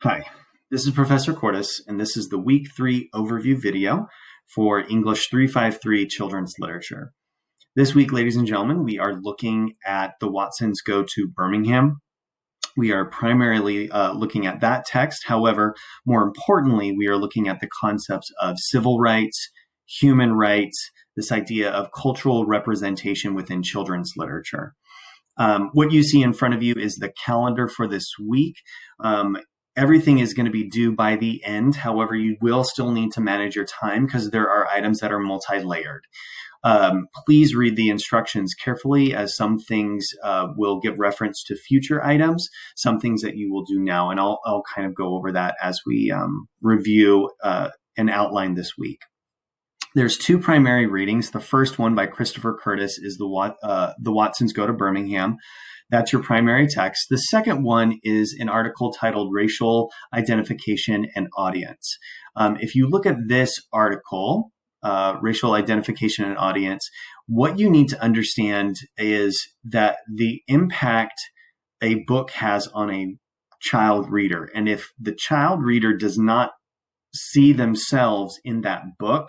Hi, this is Professor Cordes, and this is the Week 3 overview video for English 353 Children's Literature. This week, ladies and gentlemen, we are looking at the Watsons Go to Birmingham. We are primarily looking at that text. However, more importantly, we are looking at the concepts of civil rights, human rights, this idea of cultural representation within children's literature. What you see in front of you is the calendar for this week. Everything is going to be due by the end. However, you will still need to manage your time because there are items that are multi-layered. Please read the instructions carefully, as some things will give reference to future items, some things that you will do now. And I'll kind of go over that as we review and outline this week. There's two primary readings. The first one by Christopher Curtis is the Watsons Go to Birmingham. That's your primary text. The second one is an article titled Racial Identification and Audience. If you look at this article, Racial Identification and Audience, what you need to understand is that the impact a book has on a child reader. And if the child reader does not see themselves in that book,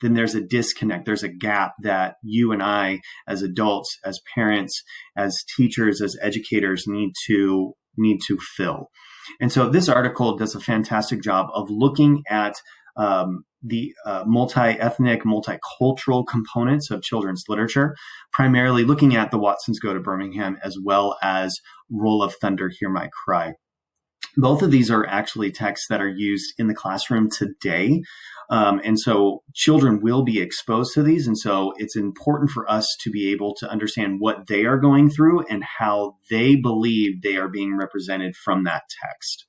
then there's a disconnect. There's a gap that you and I, as adults, as parents, as teachers, as educators, need to fill. And so this article does a fantastic job of looking at the multi-ethnic, multicultural components of children's literature, primarily looking at the Watsons Go to Birmingham, as well as Roll of Thunder, Hear My Cry. Both of these are actually texts that are used in the classroom today. And so children will be exposed to these. And so it's important for us to be able to understand what they are going through and how they believe they are being represented from that text.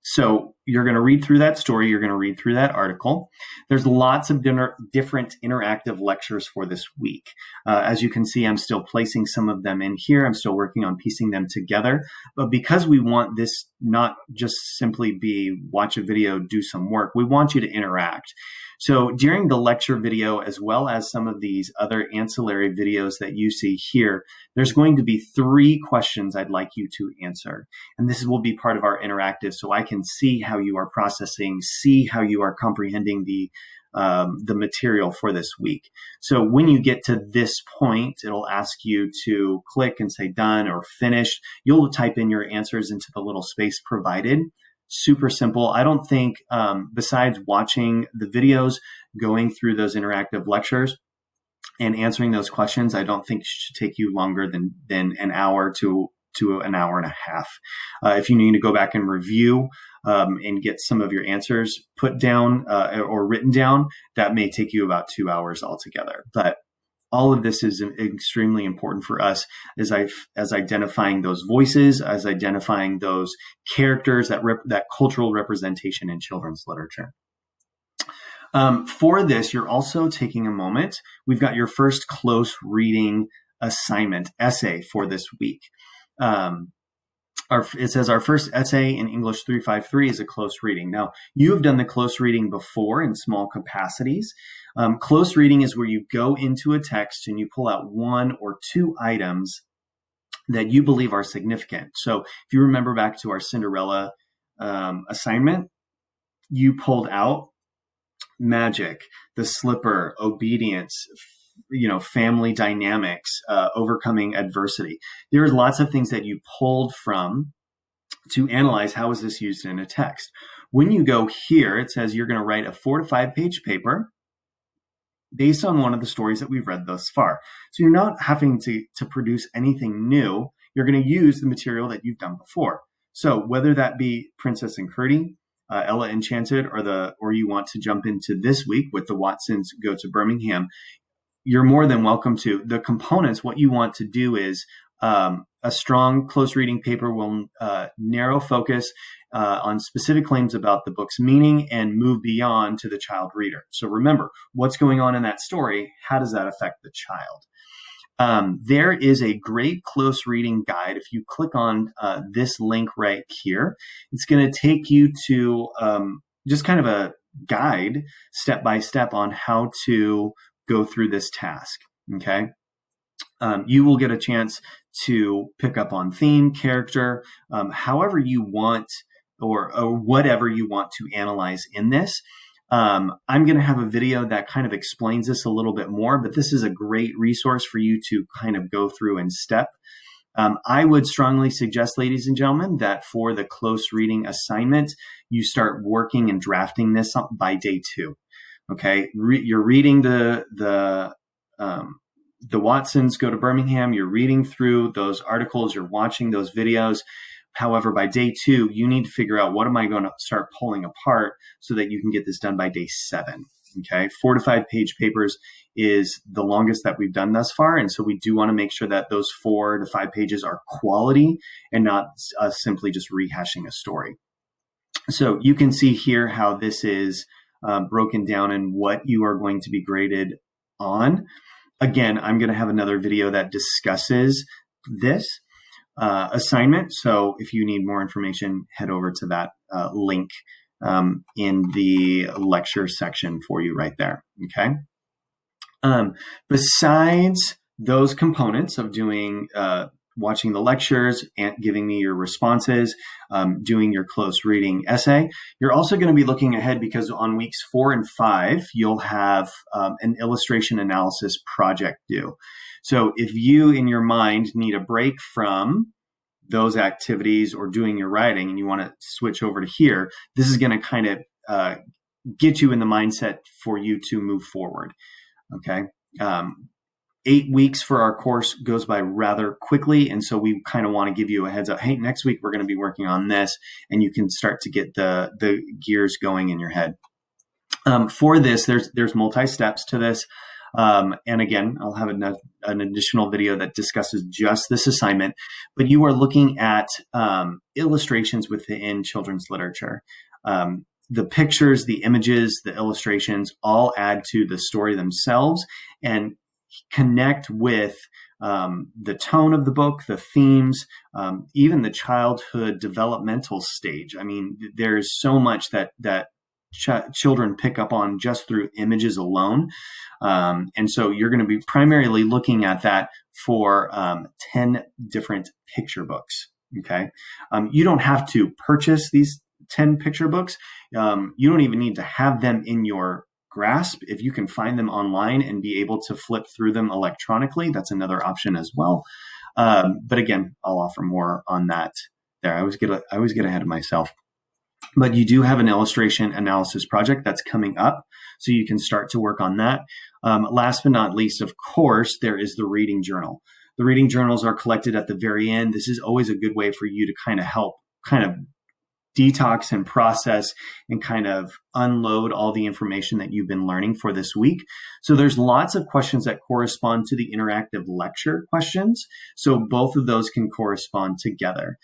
So you're going to read through that story. You're going to read through that article. There's lots of different interactive lectures for this week. As you can see, I'm still placing some of them in here. I'm still working on piecing them together. But because we want this not just simply be watch a video, do some work, we want you to interact. So during the lecture video, as well as some of these other ancillary videos that you see here, there's going to be 3 questions I'd like you to answer. And this will be part of our interactive, so I can see how you are processing, see how you are comprehending the material for this week. So when you get to this point, it'll ask you to click and say done or finished. You'll type in your answers into the little space provided. Super simple. I don't think, besides watching the videos, going through those interactive lectures and answering those questions, I don't think it should take you longer than an hour to an hour and a half. If you need to go back and review and get some of your answers put down or written down, that may take you about 2 hours altogether. But all of this is extremely important for us as identifying those voices, as identifying those characters, that cultural representation in children's literature. For this, you're also taking a moment. We've got your first close reading assignment essay for this week. It says our first essay in English 353 is a close reading. Now, you have done the close reading before in small capacities. Close reading is where you go into a text and you pull out 1 or 2 items that you believe are significant. So if you remember back to our Cinderella assignment, you pulled out magic, the slipper, obedience, family dynamics, overcoming adversity. There's lots of things that you pulled from to analyze how is this used in a text. When you go here, it says you're going to write a 4 to 5 page paper based on one of the stories that we've read thus far. So you're not having to produce anything new. You're going to use the material that you've done before. So whether that be Princess and Curdie, Ella Enchanted, or you want to jump into this week with the Watsons Go to Birmingham, you're more than welcome to. The components, what you want to do is a strong close reading paper will narrow focus on specific claims about the book's meaning and move beyond to the child reader. So remember, what's going on in that story? How does that affect the child? There is a great close reading guide. If you click on this link right here, it's going to take you to just kind of a guide step by step on how to go through this task. Okay. You will get a chance to pick up on theme, character, however you want, or whatever you want to analyze in this. I'm going to have a video that kind of explains this a little bit more, but this is a great resource for you to kind of go through in step. I would strongly suggest, ladies and gentlemen, that for the close reading assignment, you start working and drafting this by day 2. Okay, you're reading the Watsons Go to Birmingham. You're reading through those articles. You're watching those videos. However, by day 2, you need to figure out, what am I going to start pulling apart so that you can get this done by day 7. Okay, 4 to 5 page papers is the longest that we've done thus far. And so we do want to make sure that those 4 to 5 pages are quality and not simply just rehashing a story. So you can see here how this is broken down and what you are going to be graded on. Again, I'm going to have another video that discusses this assignment. So if you need more information, head over to that link in the lecture section for you right there. Okay. Besides those components of doing, watching the lectures and giving me your responses, doing your close reading essay, you're also going to be looking ahead, because on weeks 4 and 5, you'll have an illustration analysis project due. So if you in your mind need a break from those activities or doing your writing and you want to switch over to here, this is going to kind of get you in the mindset for you to move forward. Okay. 8 weeks for our course goes by rather quickly. And so we kind of want to give you a heads up. Hey, next week we're going to be working on this, and you can start to get the gears going in your head. For this, there's multi-steps to this. And again, I'll have an additional video that discusses just this assignment, but you are looking at illustrations within children's literature. The pictures, the images, the illustrations all add to the story themselves and connect with the tone of the book, the themes, even the childhood developmental stage. I mean, there's so much that children pick up on just through images alone. And so you're going to be primarily looking at that for 10 different picture books. Okay. You don't have to purchase these 10 picture books. You don't even need to have them in your grasp. If you can find them online and be able to flip through them electronically, that's another option as well. But again, I'll offer more on that there. I always get ahead of myself. But you do have an illustration analysis project that's coming up, so you can start to work on that. Last but not least, of course, there is the reading journal. The reading journals are collected at the very end. This is always a good way for you to kind of help detox and process and kind of unload all the information that you've been learning for this week. So there's lots of questions that correspond to the interactive lecture questions. So both of those can correspond together.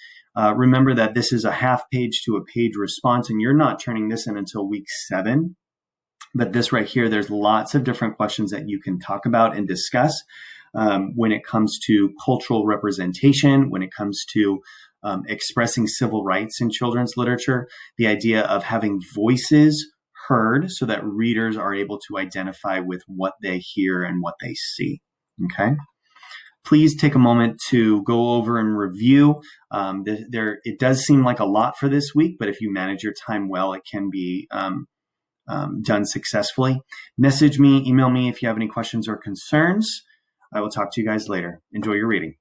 Remember that this is a half page to a page response, and you're not turning this in until week 7. But this right here, there's lots of different questions that you can talk about and discuss when it comes to cultural representation, when it comes to expressing civil rights in children's literature, the idea of having voices heard so that readers are able to identify with what they hear and what they see. Okay. Please take a moment to go over and review. It does seem like a lot for this week, but if you manage your time well, it can be done successfully. Message me, email me if you have any questions or concerns. I will talk to you guys later. Enjoy your reading.